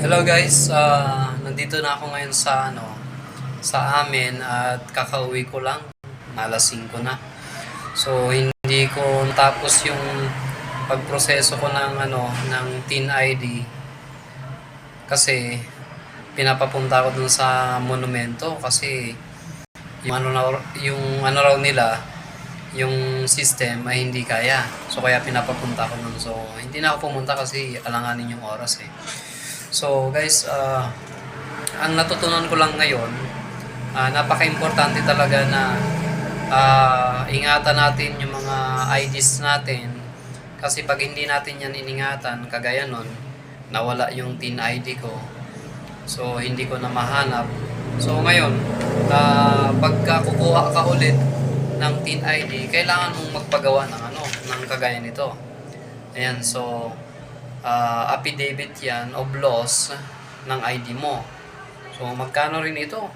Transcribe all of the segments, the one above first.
Hello guys, nandito na ako ngayon sa amin at kakauwi ko lang, alas 5 na. So hindi ko natapos yung pagproseso ko ng TIN ID kasi pinapapunta ko dun sa monumento kasi yung ano raw nila, yung system ay hindi kaya. So kaya pinapapunta ko nun. So hindi na ako pumunta kasi alanganin yung oras eh. So guys, ang natutunan ko lang ngayon, napaka-importante talaga na ingatan natin yung mga IDs natin. Kasi pag hindi natin yan iningatan, kagaya nun, nawala yung TIN ID ko. So hindi ko na mahanap. So ngayon, pagka kukuha ka ulit ng TIN ID, kailangan mong magpagawa ng kagaya nito. Ayan, so affidavit yan of loss ng ID mo. So magkano rin ito?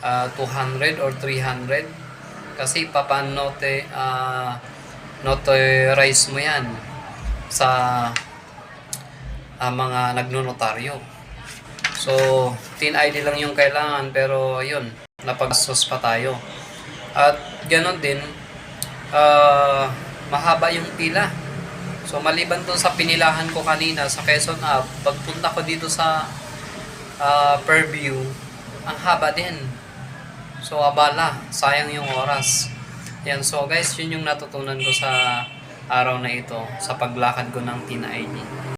200 or 300 kasi notarize mo yan sa mga nagnonotaryo. So TIN ID lang yung kailangan, pero yun, napagsos pa tayo. At ganon din, mahaba yung pila. So maliban doon sa pinilahan ko kanina sa Quezon Ave, pagpunta ko dito sa Fairview, ang haba din. So abala, sayang yung oras. Yan, so guys, yun yung natutunan ko sa araw na ito sa paglakad ko ng TIN ID.